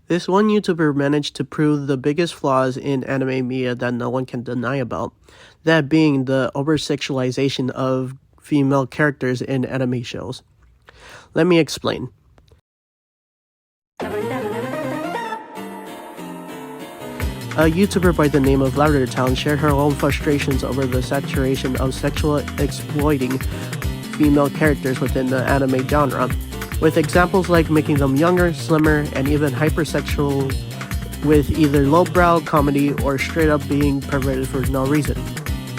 This one YouTuber managed to prove the biggest flaws in anime media that no one can deny about, that being the over-sexualization of female characters in anime shows. Let me explain. A YouTuber by the name of Lavender Town shared her own frustrations over the saturation of sexual exploiting female characters within the anime genre, with examples like making them younger, slimmer, and even hypersexual, with either lowbrow comedy or straight up being perverted for no reason.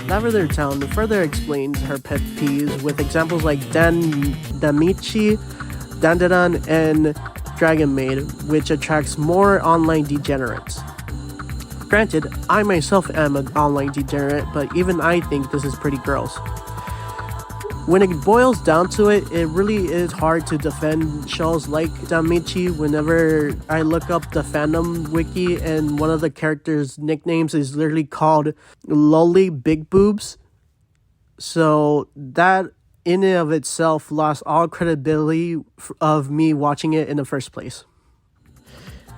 Lavender Town further explains her pet peeves with examples like Damichi, Dandadan, and Dragon Maid, which attracts more online degenerates. Granted, I myself am an online degenerate, but even I think this is pretty gross. When it boils down to it, it really is hard to defend shows like Damichi whenever I look up the fandom wiki and one of the characters' nicknames is literally called Lolly Big Boobs. So that in and of itself lost all credibility of me watching it in the first place.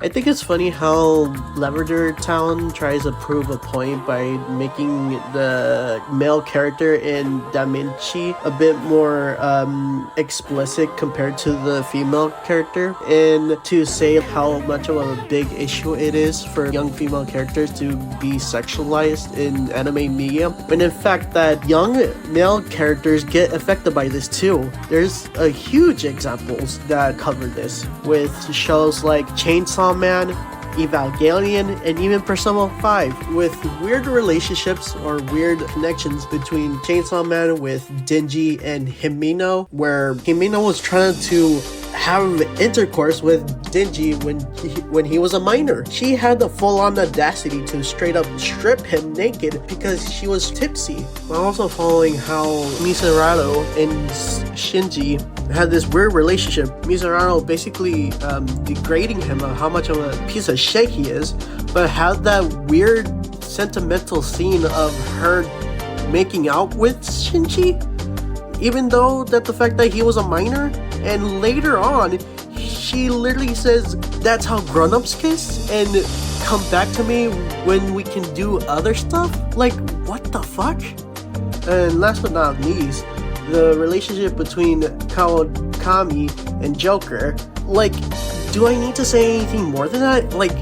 I think it's funny how Lavender Town tries to prove a point by making the male character in Damichi a bit more explicit compared to the female character, and to say how much of a big issue it is for young female characters to be sexualized in anime media, when in fact that young male characters get affected by this too. There's a huge examples that cover this with shows like Chainsaw Man, Evangelion, and even Persona 5, with weird relationships or weird connections between Chainsaw Man with Denji and Himeno, where Himeno was trying to have intercourse with Denji when he was a minor. She had the full-on audacity to straight up strip him naked because she was tipsy. While also following how Misurado and Shinji had this weird relationship. Misurado basically degrading him on how much of a piece of shit he is, but had that weird sentimental scene of her making out with Shinji, even though that the fact that he was a minor. And later on, she literally says, that's how grown-ups kiss, and come back to me when we can do other stuff? Like, what the fuck? And last but not least, the relationship between Kawakami and Joker. Like, do I need to say anything more than that? Like,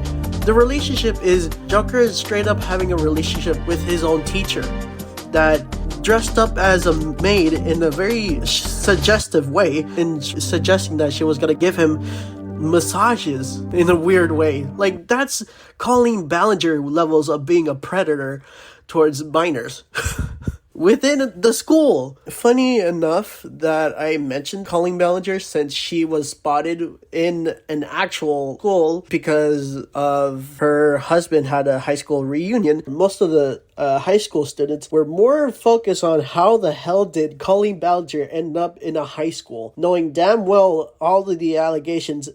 the relationship is Joker is straight up having a relationship with his own teacher that dressed up as a maid in a very suggestive way, and suggesting that she was gonna give him massages in a weird way. Like, that's Colleen Ballinger levels of being a predator towards minors. Within the school. Funny enough that I mentioned Colleen Ballinger, since she was spotted in an actual school because of her husband had a high school reunion. Most of the high school students were more focused on how the hell did Colleen Ballinger end up in a high school, knowing damn well all of the allegations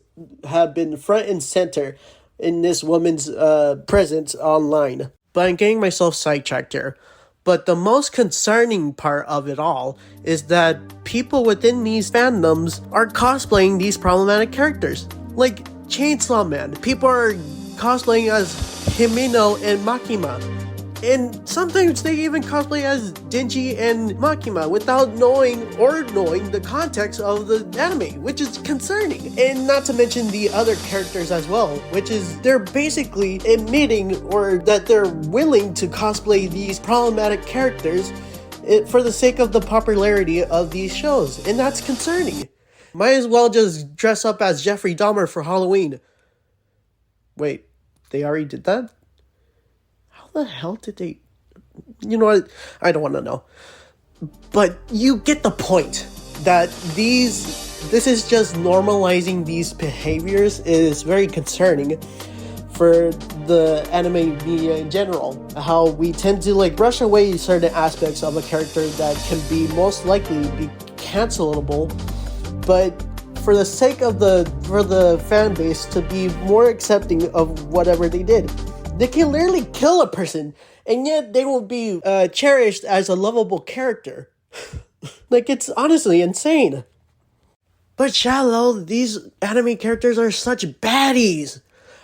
have been front and center in this woman's presence online. But I'm getting myself sidetracked here. But the most concerning part of it all is that people within these fandoms are cosplaying these problematic characters. Like Chainsaw Man. People are cosplaying as Himeno and Makima. And sometimes they even cosplay as Denji and Makima without knowing the context of the anime, which is concerning. And not to mention the other characters as well, which is they're basically admitting or that they're willing to cosplay these problematic characters for the sake of the popularity of these shows. And that's concerning. Might as well just dress up as Jeffrey Dahmer for Halloween. Wait, they already did that? The hell did they? You know what? I don't want to know. But you get the point that this is just normalizing these behaviors is very concerning for the anime media in general. How we tend to like brush away certain aspects of a character that can be most likely be cancelable, but for the sake of for the fan base to be more accepting of whatever they did. They can literally kill a person, and yet they will be cherished as a lovable character. Like, it's honestly insane. But shallow, these anime characters are such baddies.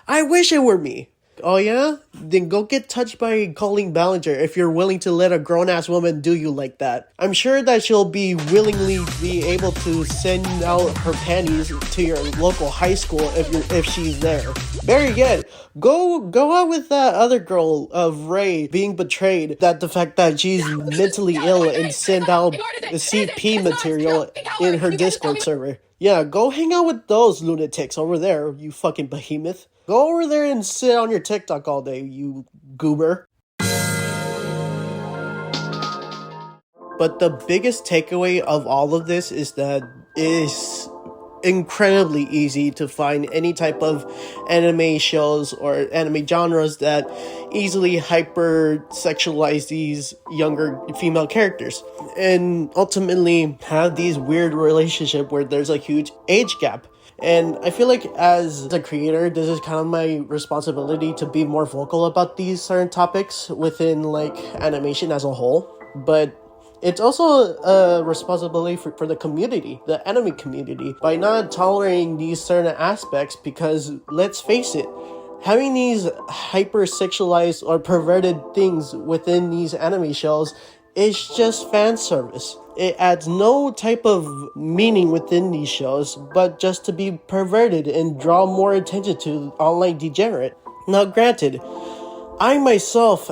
I wish it were me. Oh yeah? Then go get touched by Colleen Ballinger if you're willing to let a grown-ass woman do you like that. I'm sure that she'll be willingly be able to send out her panties to your local high school if she's there. Very good. Go out with that other girl of Ray being betrayed. That the fact that she's mentally ill and send out the CP material in her Discord server. Yeah, go hang out with those lunatics over there, you fucking behemoth. Go over there and sit on your TikTok all day, you goober. But the biggest takeaway of all of this is that it's incredibly easy to find any type of anime shows or anime genres that easily hyper sexualize these younger female characters and ultimately have these weird relationship where there's a huge age gap. And I feel like as a creator, this is kind of my responsibility to be more vocal about these certain topics within like animation as a whole. But it's also a responsibility for the community, the anime community, by not tolerating these certain aspects because, let's face it, having these hyper-sexualized or perverted things within these anime shows is just fan service. It adds no type of meaning within these shows, but just to be perverted and draw more attention to online degenerate. Now granted, I myself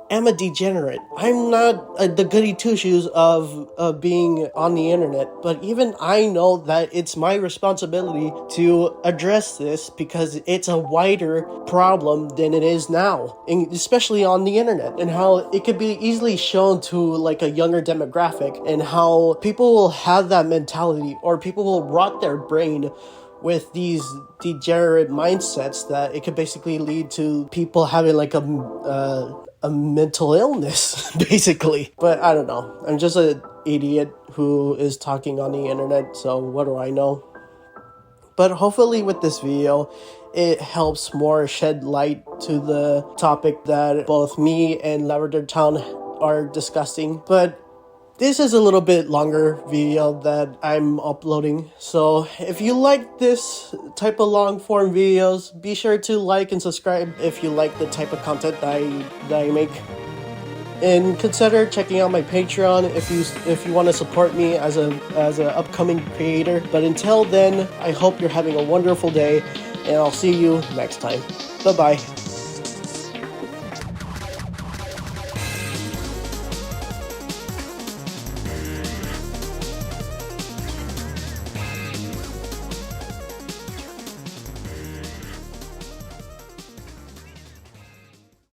am a degenerate. I'm not the goody two-shoes of being on the internet, but even I know that it's my responsibility to address this because it's a wider problem than it is now, and especially on the internet, and how it could be easily shown to like a younger demographic, and how people will have that mentality, or people will rot their brain with these degenerate mindsets that it could basically lead to people having like a mental illness, basically. But I don't know. I'm just an idiot who is talking on the internet, so what do I know? But hopefully with this video, it helps more shed light to the topic that both me and Lavender Town are discussing. But this is a little bit longer video that I'm uploading, so if you like this type of long form videos, be sure to like and subscribe if you like the type of content that I make. And consider checking out my Patreon if you want to support me as an upcoming creator. But until then, I hope you're having a wonderful day, and I'll see you next time. Bye bye.